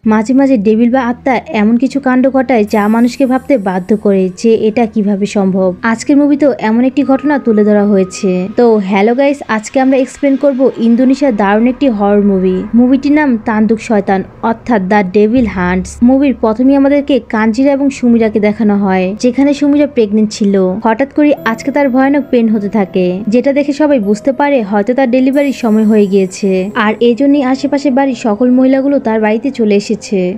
মাঝে মাঝে ডেভিল বা আত্মা এমন কিছু কাণ্ড ঘটায় যা মানুষকে ভাবতে বাধ্য করে যে এটা কিভাবে সম্ভব। আজকের মুভিতেও এমন একটি ঘটনা তুলে ধরা হয়েছে। তো হ্যালো গাইস, আজকে আমরা এক্সপ্লেন করব ইন্দোনেশিয়ার দারুণ একটি হরর মুভি। মুভিটির নাম তান্দুক শয়তান অর্থাৎ দ্য ডেভিল হান্টস। মুভির প্রথমেই আমাদেরকে কাঞ্জিরা এবং সুমিরাকে দেখানো হয়, যেখানে সুমিরা প্রেগনেন্ট ছিল। হঠাৎ করে আজকে তার ভয়ানক পেন হতে থাকে, যেটা দেখে সবাই বুঝতে পারে হয়তো তার ডেলিভারির সময় হয়ে গিয়েছে। আর এই জন্যই আশেপাশে বাড়ির সকল মহিলাগুলো তার বাড়িতে চলে এসেছে।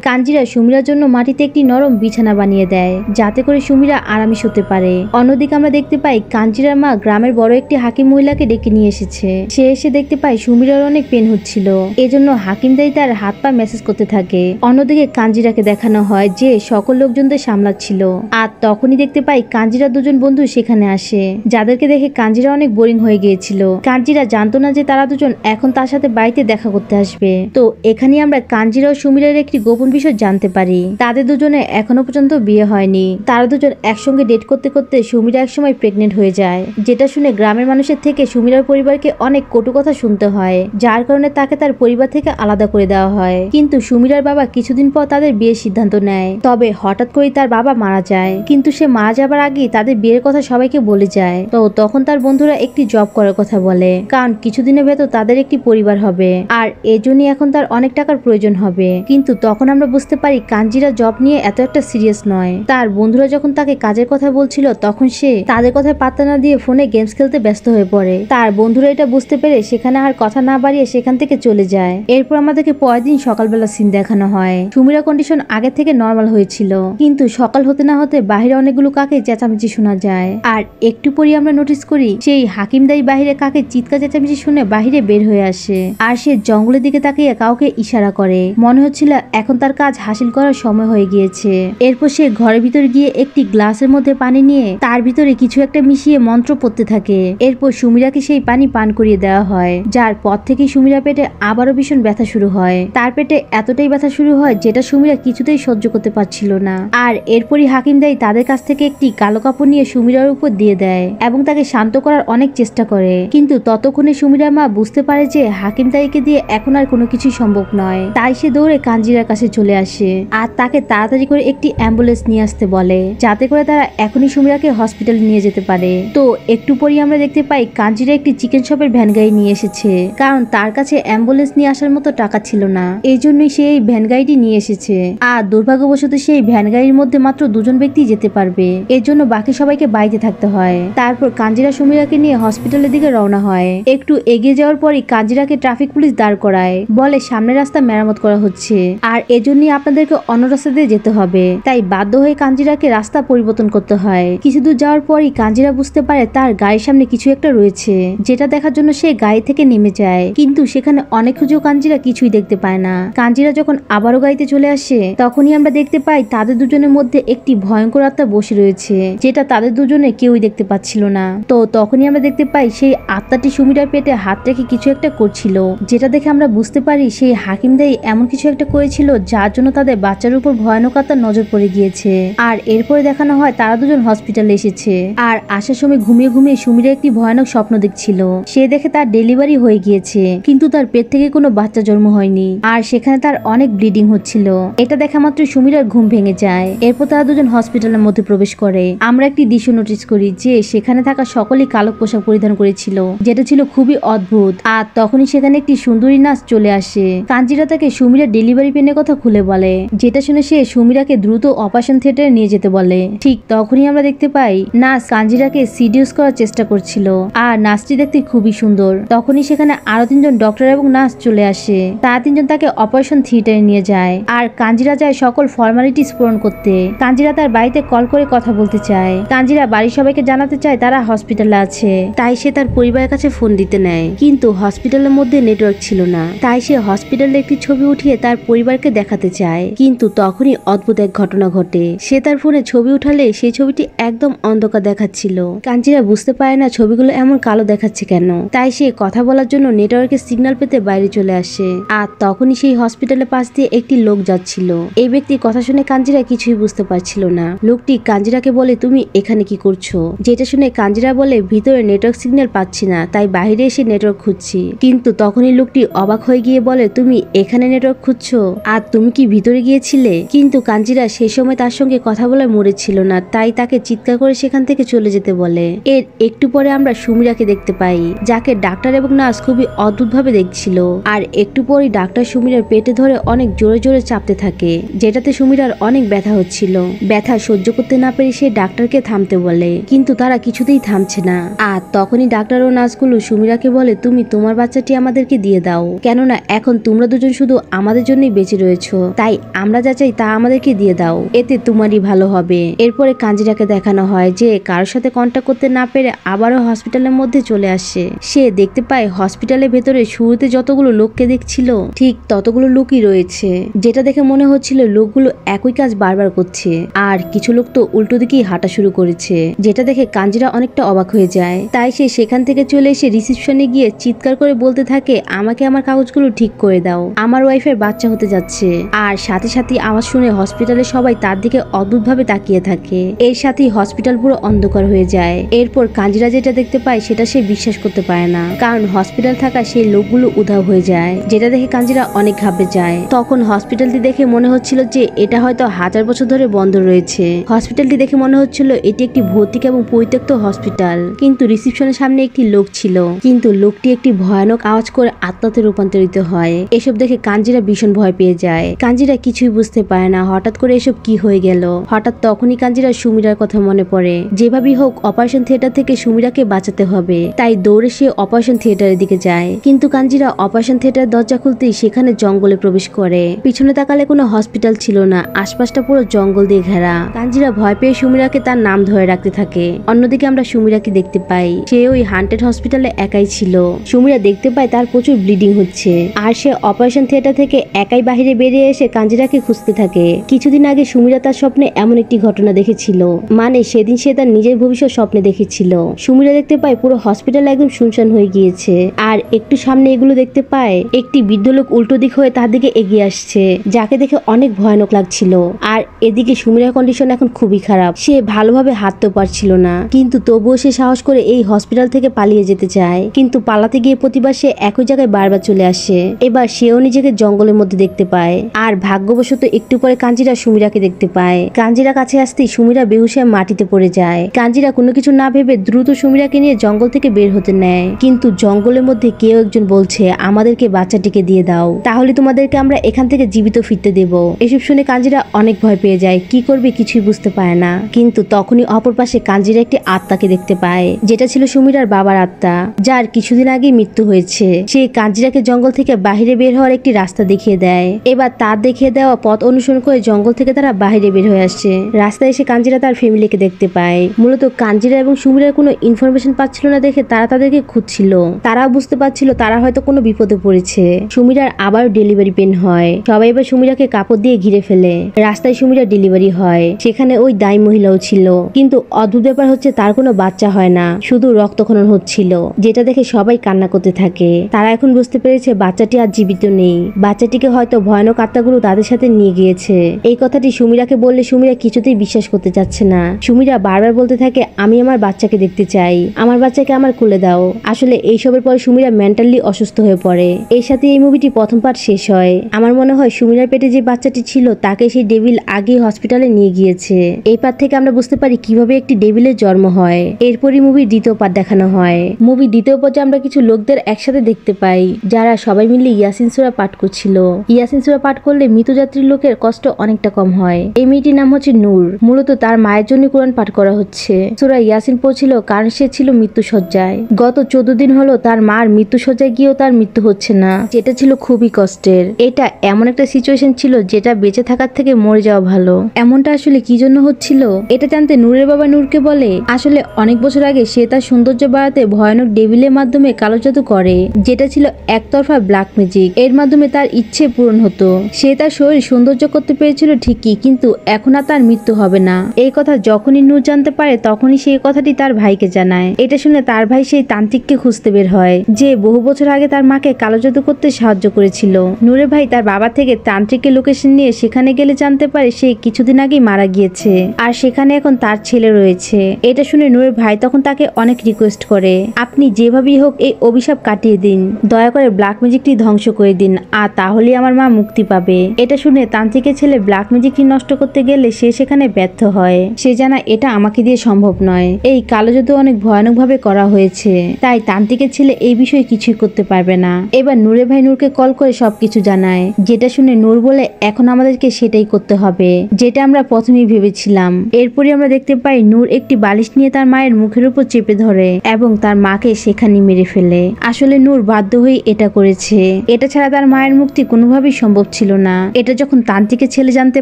কাঞ্জিরা সুমিরার জন্য মাটিতে একটি নরম বিছানা বানিয়ে দেয়, যাতে করে সুমিরা আরামে শুতে পারে। অন্যদিকে আমরা দেখতে পাই কাঞ্জিরার মা গ্রামের বড় একটি হাকিম মহিলাকে ডেকে নিয়ে এসেছে। সে এসে দেখতে পায় সুমিরার অনেক পেন হচ্ছিল, এজন্য হাকিম দাই তার হাত পা মেসেজ করতে থাকে। অন্যদিকে কাঞ্জিরাকে দেখানো হয় যে সকল লোকজনদের সামলাচ্ছিল। আর তখনই দেখতে পাই কাঞ্জিরা দুজন বন্ধু সেখানে আসে, যাদেরকে দেখে কাঞ্জিরা অনেক বোরিং হয়ে গিয়েছিল। কাঞ্জিরা জানতো না যে তারা দুজন এখন তার সাথে বাড়িতে দেখা করতে আসবে। তো এখানে আমরা কাঞ্জিরা ও সুমিরার একটি গোপন বিষয় জানতে পারি। তাদের দুজনে এখনো পর্যন্ত বিয়ে হয়নি। তারা দুজন একসঙ্গে ডেট করতে করতে সুমিরা একসময় প্রেগনেন্ট হয়ে যায়, যেটা শুনে গ্রামের মানুষের থেকে সুমিরার পরিবারকে অনেক কটু কথা শুনতে হয়, যার কারণে তাকে তার পরিবার থেকে আলাদা করে দেওয়া হয়। কিন্তু সুমিরার বাবা কিছুদিন পর তাদের বিয়ের সিদ্ধান্ত নেয়। তবে হঠাৎ করেই তার বাবা মারা যায়, কিন্তু সে মারা যাবার আগেই তাদের বিয়ের কথা সবাইকে বলে যায়। তো তখন তার বন্ধুরা একটি জব করার কথা বলে, কারণ কিছুদিনের ভেতর তাদের একটি পরিবার হবে, আর এজন্যই এখন তার অনেক টাকার প্রয়োজন হবে। কিন্তু তখন আমরা বুঝতে পারি কাঞ্জিরা জব নিয়ে এত একটা সিরিয়াস নয়। তার বন্ধুরা যখন তাকে কাজের কথা বলছিল, তখন সে তাদের কথায় পাত্তা না দিয়ে ফোনে গেমস খেলতে ব্যস্ত হয়ে পড়ে। তার বন্ধুরা এটা বুঝতে পেরে সেখানে আর কথা না বাড়িয়ে সেখান থেকে চলে যায়। এরপর আমাদেরকে পরের দিন সকালবেলা সিন দেখানো হয়। সুমিরা কন্ডিশন আগে থেকে নর্মাল হয়েছিল, কিন্তু সকাল হতে না হতে বাহিরে অনেকগুলো কাকে চেঁচামেচি শোনা যায়। আর একটু পরই আমরা নোটিস করি সেই হাকিম দাই বাহিরে কাকে চিৎকার চেঁচামেচি শুনে বাহিরে বের হয়ে আসে। আর সে জঙ্গলের দিকে তাকিয়ে কাউকে ইশারা করে, মনে হচ্ছিল এখন তার কাজ হাসিল করার সময় হয়ে গিয়েছে। এরপর সে ঘরের ভিতরে গিয়ে একটি গ্লাসের মধ্যে পানি নিয়ে তার ভিতরে কিছু একটা মিশিয়ে মন্ত্র পড়তে থাকে। এরপর সুমিরাকে সেই পানি পান করিয়ে দেওয়া হয়, যার পর থেকে সুমিরা পেটে আবারও ভীষণ ব্যথা শুরু হয়। তার পেটে এতটাই ব্যথা শুরু হয় যেটা সুমিরা কিছুতেই সহ্য করতে পারছিল না। আর এরপরই হাকিম দাই তাদের কাছ থেকে একটি কালো কাপড় নিয়ে সুমিরার উপর দিয়ে দেয় এবং তাকে শান্ত করার অনেক চেষ্টা করে। কিন্তু ততক্ষণে সুমিরার মা বুঝতে পারে যে হাকিম দাইকে দিয়ে এখন আর কোনো কিছুই সম্ভব নয়। তাই সে দৌড়ে কাঞ্জিরার কাছে চলে আসে আর তাকে তাড়াতাড়ি করে একটি অ্যাম্বুলেন্স নিয়ে আসতে বলে, যাতে করে তারা এখনই সুমিরাকে হসপিটালে নিয়ে যেতে পারে। তো একটু পরেই আমরা দেখতে পাই কাঞ্জিরা একটি চিকেন শপের ভ্যান গাড়ি নিয়ে এসেছে, কারণ তার কাছে অ্যাম্বুলেন্স নিয়ে আসার মতো টাকা ছিল না। এই জন্যই সে এই ভ্যান গাড়িটি নিয়ে এসেছে। আর দুর্ভাগ্যবশত সেই ভ্যান গাড়ির মধ্যে মাত্র দুজন ব্যক্তি যেতে পারবে, এর জন্য বাকি সবাইকে বাড়িতে থাকতে হয়। তারপর কাঞ্জিরা সুমিরাকে নিয়ে হসপিটালের দিকে রওনা হয়। একটু এগিয়ে যাওয়ার পরই কাঞ্জিরাকে ট্রাফিক পুলিশ দাঁড় করায়, বলে সামনের রাস্তা মেরামত করা হচ্ছে আর এজন্যই আপনাদেরকে অন্য রাস্তা দিয়ে যেতে হবে। তাই বাধ্য হয়ে কাঞ্জিরাকে রাস্তা পরিবর্তন করতে হয়। কিছু দূর যাওয়ার পরই কাঞ্জিরা বুঝতে পারে তার গাড়ির সামনে কিছু একটা রয়েছে, যেটা দেখার জন্য সে গাড়ি থেকে নেমে যায়। কিন্তু সেখানে অনেক খুঁজেও কাঞ্জিরা কিছুই দেখতে পায় না। কাঞ্জিরা যখন আবারও গাড়িতে চলে আসে, তখনই আমরা দেখতে পাই তাদের দুজনের মধ্যে একটি ভয়ঙ্কর আত্মা বসে রয়েছে, যেটা তাদের দুজনে কেউই দেখতে পাচ্ছিল না। তো তখনই আমরা দেখতে পাই সেই আত্মাটি সুমিরার পেটে হাত রেখে কিছু একটা করছিল, যেটা দেখে আমরা বুঝতে পারি সেই হাকিম দাই এমন কিছু একটা করেছিল যার জন্য তাদের বাচ্চার উপর ভয়ানক আত্মার নজর পড়ে গিয়েছে। আর এরপরে দেখানো হয় তারা দুজন হসপিটালে এসেছে। আর আসার সময় ঘুমিয়ে ঘুমিয়ে সুমিরা একটি ভয়ানক স্বপ্ন দেখছিল। সে দেখে তার ডেলিভারি হয়ে গিয়েছে, কিন্তু তার পেট থেকে কোনো বাচ্চা জন্ম হয়নি, আর সেখানে তার অনেক ব্লিডিং হচ্ছিল। এটা দেখা মাত্র সুমিরার ঘুম ভেঙে যায়। এরপর তারা দুজন হসপিটালের মধ্যে প্রবেশ করে। আমরা একটি দৃশ্য নোটিস করি যে সেখানে থাকা সকলেই কালো পোশাক পরিধান করেছিল, যেটা ছিল খুবই অদ্ভুত। আর তখনই সেখানে একটি সুন্দরী নার্স চলে আসে। কাঞ্জিরা তাকে সুমিরার ডেলিভারি পেনের কথা খুলে বলে, যেটা শুনে সে সুমিরাকে দ্রুত অপারেশন থিয়েটারে নিয়ে যেতে বলে। ঠিক তখনই আমরা দেখতে পাই নার্স কাঞ্জিরাকে সিডিউস করার চেষ্টা করছিল, আর নার্সটি দেখতে খুবই সুন্দর। তখনই সেখানে আরো তিনজন ডক্টর এবং নার্স চলে আসে। তারা তিনজন তাকে অপারেশন থিয়েটারে নিয়ে যায়। আর কাঞ্জিরা যায় সকল ফর্মালিটিস পূরণ করতে। কাঞ্জিরা তার বাড়িতে কল করে কথা বলতে চায়। কাঞ্জিরা বাড়ির সবাইকে জানাতে চায় তারা হসপিটালে আছে, তাই সে তার পরিবারের কাছে ফোন দিতে নেয়। কিন্তু হসপিটালের মধ্যে নেটওয়ার্ক ছিল না, তাই সে হসপিটালে একটি ছবি উঠিয়ে তার পরিবারকে দেখাতে চায়। কিন্তু তখনই অদ্ভুত এক ঘটনা ঘটে। সে তার ফোনে ছবি উঠালে সেই ছবিটি একদম অন্ধকার দেখাচ্ছিল। কাঞ্জিরা বুঝতে পারে না ছবিগুলো এমন কালো দেখাচ্ছে কেন, তাই সে কথা বলার জন্য নেটওয়ার্কের সিগন্যাল পেতে বাইরে চলে আসে। আর তখনই সেই হসপিটালের পাশ দিয়ে একটি লোক যাচ্ছিল। এই ব্যক্তির কথা শুনে কাঞ্জিরা কিছুই বুঝতে পারছিল না। লোকটি কাঞ্জিরাকে বলে, তুমি এখানে কি করছো? যেটা শুনে কাঞ্জিরা বলে, ভিতরে নেটওয়ার্ক সিগন্যাল পাচ্ছি না, তাই বাইরে এসে নেটওয়ার্ক খুঁজছি। কিন্তু তখনই লোকটি অবাক হয়ে গিয়ে বলে, তুমি এখানে নেটওয়ার্ক খুঁজছো? আর তুমি কি ভিতরে গিয়েছিলে? কিন্তু কাঞ্জিরা সেই সময় তার সঙ্গে কথা বলার মুডে ছিল না, তাই তাকে চিৎকার করে সেখান থেকে চলে যেতে বলে। এর একটু পরে আমরা সুমিরাকে দেখতে পাই, যাকে ডাক্তার এবং নার্স খুবই অদ্ভুত ভাবে দেখছিল। আর একটু পরেই ডাক্তার সুমিরার পেটে ধরে অনেক জোরে জোরে চাপতে থাকে, যেটাতে সুমিরার অনেক ব্যথা হচ্ছিল। ব্যথা সহ্য করতে না পেরে সে ডাক্তারকে থামতে বলে, কিন্তু তারা কিছুতেই থামছে না। আর তখনই ডাক্তার ও নার্সগুলো সুমিরাকে বলে, তুমি তোমার বাচ্চাটি আমাদেরকে দিয়ে দাও, কেননা এখন তোমরা দুজন শুধু আমাদের জন্যই বেঁচে রয়েছো, তাই আমরা যা চাই তা আমাদেরকে দিয়ে দাও, এতে তোমারই ভালো হবে। এরপরে কাঞ্জিরাকে দেখানো হয় যে কারোর সাথে কন্ট্যাক্ট করতে না পেরে আবারও হসপিটালের মধ্যে চলে আসে। সে দেখতে পায় হসপিটালের ভেতরে শুরুতে যতগুলো লোককে দেখছিল ঠিক ততগুলো লোকই রয়েছে, যেটা দেখে মনে হচ্ছিল লোকগুলো একই কাজ বারবার করছে। আর কিছু লোক তো উল্টো দিকেই হাঁটা শুরু করেছে, যেটা দেখে কাঞ্জিরা অনেকটা অবাক হয়ে যায়। তাই সে সেখান থেকে চলে এসে রিসেপশনে গিয়ে চিৎকার করে বলতে থাকে, আমাকে আমার কাগজগুলো ঠিক করে দাও, আমার ওয়াইফের বাচ্চা হতে যাচ্ছে। আর সাথে সাথে আওয়াজ শুনে হসপিটালের সবাই তার দিকে অদ্ভুতভাবে তাকিয়ে থাকে। এর সাথেই হসপিটাল পুরো অন্ধকার হয়ে যায়। এরপর কাঞ্জিরা যেটা দেখতে পায় সেটা সে বিশ্বাস করতে পারে না, কারণ হসপিটাল থাকা সেই লোকগুলো উধাও হয়ে যায়, যেটা দেখে কাঞ্জিরা অনেক ঘাবড়ে যায়। তখন হসপিটালটি দেখে মনে হচ্ছিল যে এটা হয়তো 1000 বছর ধরে বন্ধ রয়েছে। হসপিটালটি দেখে মনে হচ্ছিল এটি একটি ভৌতিক এবং পরিত্যক্ত হসপিটাল। কিন্তু রিসেপশনের সামনে একটি লোক ছিল, কিন্তু লোকটি একটি ভয়ানক আওয়াজ করে আত্মাতে রূপান্তরিত হয়। এসব দেখে কাঞ্জিরা ভীষণ ভয় পেয়ে যায়। কাঞ্জিরা কিছুই বুঝতে পারে না হঠাৎ করে এসব কি হয়ে গেল। হঠাৎ তখনই কাঞ্জিরা সুমিরার কথা মনে পড়ে। যেভাবেই হোক অপারেশন থিয়েটার থেকে সুমিরাকে বাঁচাতে হবে, তাই দৌড়ে সে অপারেশন থিয়েটারের দিকে যায়। কিন্তু কাঞ্জিরা অপারেশন থিয়েটারের দরজা খুলতেই সেখানে জঙ্গলে প্রবেশ করে। পিছনে তাকালে কোনো হসপিটাল ছিল না, আশপাশটা পুরো জঙ্গল দিয়ে ঘেরা। কাঞ্জিরা ভয় পেয়ে সুমিরাকে তার নাম ধরে রাখতে থাকে। অন্যদিকে আমরা সুমিরাকে দেখতে পাই, সে ওই হান্টেড হসপিটালে একাই ছিল। সুমিরা দেখতে পায় তার প্রচুর ব্লিডিং হচ্ছে, আর সে অপারেশন থিয়েটার থেকে একাই বাহিরে বেরিয়ে এসে কাঞ্জিরাকে খুঁজতে থাকে। কিছুদিন আগে সুমিরা তার স্বপ্নে এমন একটি ঘটনা দেখেছিল, মানে সেদিন সে তার নিজের ভবিষ্যৎ স্বপ্নে দেখেছিল। সুমিরা দেখতে পায় পুরো হসপিটাল একদম শুনশান হয়ে গিয়েছে। আর একটু সামনে এগুলো দেখতে পায় একটি বৃদ্ধ লোক উল্টো দিক হয়ে তার দিকে এগিয়ে আসছে, যাকে দেখে অনেক ভয়ানক লাগছিল। আর এদিকে সুমিরার কন্ডিশন এখন খুবই খারাপ, সে ভালোভাবে হাঁটতেও পারছিল না, কিন্তু তবুও সে সাহস করে এই হসপিটাল থেকে পালিয়ে যেতে চায়। কিন্তু পালাতে গিয়ে প্রতিবার সে একই জায়গায় বারবার চলে আসে। এবার সেও নিজেকে জঙ্গলের মধ্যে দেখতে পায়। আর ভাগ্যবশত একটু পরে কাঞ্জিরা সুমিরাকে দেখতে পায়। কাঞ্জিরা কাছে আসতেই সুমিরা বেহুশ হয়ে মাটিতে পড়ে যায়। কাঞ্জিরা কোনো কিছু না ভেবে দ্রুত সুমিরাকে নিয়ে জঙ্গল থেকে বের হতে নেয়, কিন্তু জঙ্গলের মধ্যে কেউ একজন বলছে, আমাদেরকে বাচ্চাটিকে দিয়ে দাও, তাহলে তোমাদেরকে আমরা এখান থেকে জীবিত ফিরতে দেব। এসব শুনে কাঞ্জিরা অনেক ভয় পেয়ে যায়, কি করবে কিছুই বুঝতে পারে না। কিন্তু তখনই অপর পাশে কাঞ্জিরা একটি আত্মাকে দেখতে পায়, যেটা ছিল সুমিরার বাবার আত্মা, যার কিছুদিন আগে মৃত্যু হয়েছে। সে কাঞ্জিরাকে জঙ্গল থেকে বাহিরে বের হওয়ার একটি রাস্তা দেখিয়ে দেয়। এবার তার দেখিয়ে দেওয়া পথ অনুসরণ করে জঙ্গল থেকে তারা বাহিরে বের হয়ে আসছে। রাস্তায় এসে কাঞ্জিরা তার ফ্যামিলিকে দেখতে পায়। মূলত কাঞ্জিরা এবং সুমিরার কোনো ইনফরমেশন পাচ্ছিল না দেখে তারা তাদেরকে খুঁজছিল। তারাও বুঝতে পারছিল তারা হয়তো কোনো বিপদে পড়েছে। সুমিরার আবার ডেলিভারি পেন হয়, সবাই এবার সুমিরাকে কাপড় দিয়ে ঘিরে ফেলে। রাস্তায় সুমিরার ডেলিভারি হয়, সেখানে ওই দায়ী মহিলাও ছিল, কিন্তু অদ্ভুত ব্যাপার হচ্ছে তার কোনো বাচ্চা হয় না, শুধু রক্তক্ষরণ হচ্ছিল, যেটা দেখে সবাই কান্না করতে থাকে। তারা এখন বুঝতে পেরেছে বাচ্চাটি আর জীবিত নেই, বাচ্চাটিকে হয়তো ভয়ানক আত্মাগুলো তাদের সাথে নিয়ে গিয়েছে। এই কথাটি সুমিরাকে বললে সুমিরা কিছুতেই বিশ্বাস করতে চাচ্ছে না। সুমিরা বারবার বলতে থাকে, আমি আমার বাচ্চাকে দেখতে চাই, আমার বাচ্চাকে আমার কোলে দাও। আসলে এইসবের পর সুমিরা মেন্টালি অসুস্থ হয়ে পড়ে। এর সাথে এই মুভিটি প্রথম পার্ট শেষ হয়। আমার মনে হয় সুমিরার পেটে যে বাচ্চাটি ছিল তাকে সেই ডেভিল আগে হসপিটালে নিয়ে গিয়েছে। এই পার্ট থেকে আমরা বুঝতে পারি কিভাবে একটি ডেভিলের জন্ম হয়। এরপরই মুভির দ্বিতীয় পার্ট দেখানো হয়। মুভির দ্বিতীয় পর্যায়ে আমরা কিছু লোকদের একসাথে দেখতে পাই, যারা সবাই মিলে ইয়াসিন সূরা পাঠ করছিল। ইয়াসিন সূরা পাঠ করলে মৃত যাত্রীর লোকের কষ্ট অনেকটা কম হয়। এই মেয়েটির নাম হচ্ছে নূর, মূলত তার মায়ের জন্য কোরআন পাঠ করা হচ্ছে। সূরা ইয়াসিন পড়ছিল কারণ সে ছিল মৃত্যুশয্যায়। গত 14 দিন হলো তার মার মৃত্যুশয্যায় গিয়েও তার মৃত্যু হচ্ছে না, যেটা ছিল খুবই কষ্টের। এটা এমন একটা সিচুয়েশন ছিল যেটা বেঁচে থাকার থেকে মরে যাওয়া ভালো। এমনটা আসলে কি জন্য হচ্ছিল এটা জানতে নূরের বাবা নূরকে বলে, আসলে অনেক বছর আগে সে তার সৌন্দর্য বাড়াতে ভয়ানক ডেভিলের মাধ্যমে কালো জাদু করে, যেটা ছিল একতরফা ব্ল্যাক ম্যাজিক। এর মাধ্যমে তার ইচ্ছে পূরণ হতো। সে তার শরীর সৌন্দর্য করতে পেরেছিল ঠিকই, কিন্তু এখন আর তার মৃত্যু হবে না। এই কথা যখনই নূর জানতে পারে তখনই সেই কথাটি তার ভাইকে জানায়। এটা শুনে তার ভাই সেই তান্ত্রিককে খুঁজতে বের হয়, যে বহু বছর আগে তার মাকে কালো জাদু করতে সাহায্য করেছিল। নূরের ভাই তার বাবা থেকে তান্ত্রিকের লোকেশন নিয়ে সেখানে গেলে জানতে পারে সে কিছুদিন আগেই মারা গিয়েছে, আর সেখানে এখন তার ছেলে রয়েছে। এটা শুনে নূরের ভাই তখন তাকে অনেক রিকোয়েস্ট করে, আপনি যেভাবেই হোক এই অভিশাপ কাটিয়ে দিন, দয়া করে ব্ল্যাক ম্যাজিকটি ধ্বংস করে দিন, আর তাহলে আমার মা মুক্তি পাবে। এটা শুনে তান্ত্রিকের ছেলে ব্ল্যাক ম্যাজিকটি নষ্ট করতে গেলে সে সেখানে ব্যর্থ হয়। সে জানা এটা আমাকে দিয়ে সম্ভব নয়, এই কালো জাদু অনেক ভয়ানক ভাবে করা হয়েছে, তাই তান্ত্রিকের ছেলে এই বিষয়ে কিছুই করতে পারবে না। এবার নূরের ভাই নূরকে কল করে সবকিছু জানায়, যেটা শুনে নূর বলে এখন আমাদেরকে সেটাই করতে হবে, যেটা আমরা প্রথমেই ভেবেছিলাম। এরপরই আমরা দেখতে পাই নূর একটি বালিশ নিয়ে তার মায়ের মুখের উপর চেপে ধরে এবং তার মাকে সেখানে মেরে ফেলে। আসলে নূর বাধ্য হয়ে এটা করেছে, এটা ছাড়া তার মায়ের মুক্তি কোনোভাবেই সম্ভব ছিল না। এটা যখন তান্ত্রিকের ছেলে জানতে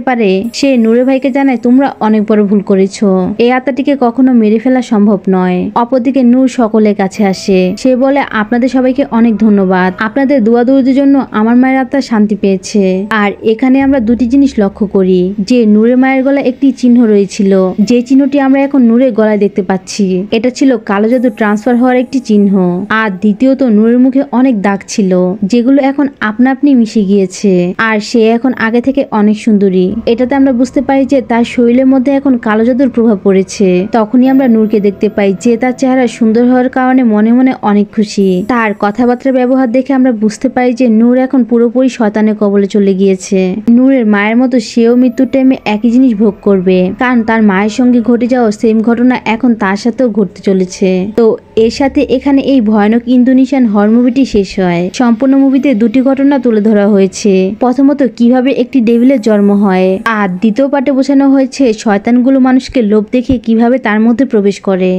পারে, সে নূরের ভাইকে জানায় তোমরা অনেক বড় ভুল করেছো, এই আত্মাটিকে কখনো মেরে ফেলা সম্ভব নয়। অপরদিকে নূর সকলের কাছে আসে, সে বলে আপনাদের সবাইকে অনেক ধন্যবাদ, আপনাদের দোয়া দরুদের জন্য আমার মায়ের আত্মা শান্তি পেয়েছে। আর এখানে আমরা দুটি জিনিস লক্ষ্য করি, যে নূরের মায়ের গলায় একটি চিহ্ন রয়েছিল, যে চিহ্নটি আমরা এখন নূরের গলায় দেখতে পাচ্ছি, এটা ছিল কালো জাদু ট্রান্সফার হওয়ার একটি চিহ্ন। আর দ্বিতীয়ত নূরের মুখে অনেক দাগ ছিল, যেগুলো এখন আপনা আপনি মিশে গিয়েছে, আর সে এখন আগে থেকে অনেক সুন্দরী। এটাতে আমরা বুঝতে পারি যে তার শরীরের মধ্যে এখন কালো জাদুর প্রভাব পড়েছে। তখনই আমরা নূরকে দেখতে পাই, যে তার চেহারা সুন্দর হওয়ার কারণে মনে মনে অনেক খুশি। তার কথাবার্তার ব্যবহার দেখে আমরা বুঝতে পারি যে নূর এখন পুরোপুরি শয়তানের কবলে চলে গিয়েছে। নূরের মায়ের মতো সেও মৃত্যুর টাইমে একই জিনিস ভোগ করবে, কারণ তার মায়ের সঙ্গে ঘটে যাওয়া সেম ঘটনা এখন তার সাথেও ঘটতে চলেছে। তো এর সাথে এখানে এই ভয়ানক ইন্দোনেশিয়ান হরর মুভিটি শেষ হয়। সম্পূর্ণ মুভিতে দুটি ঘটনা তুলে ধরা হয়েছে, প্রথমত কিভাবে একটি ডেভিলের জন্ম হয়, আর দ্বিতীয় পার্টে বোঝানো হয়েছে শয়তানগুলো মানুষকে লোভ দেখিয়ে কিভাবে তার মধ্যে প্রবেশ করে।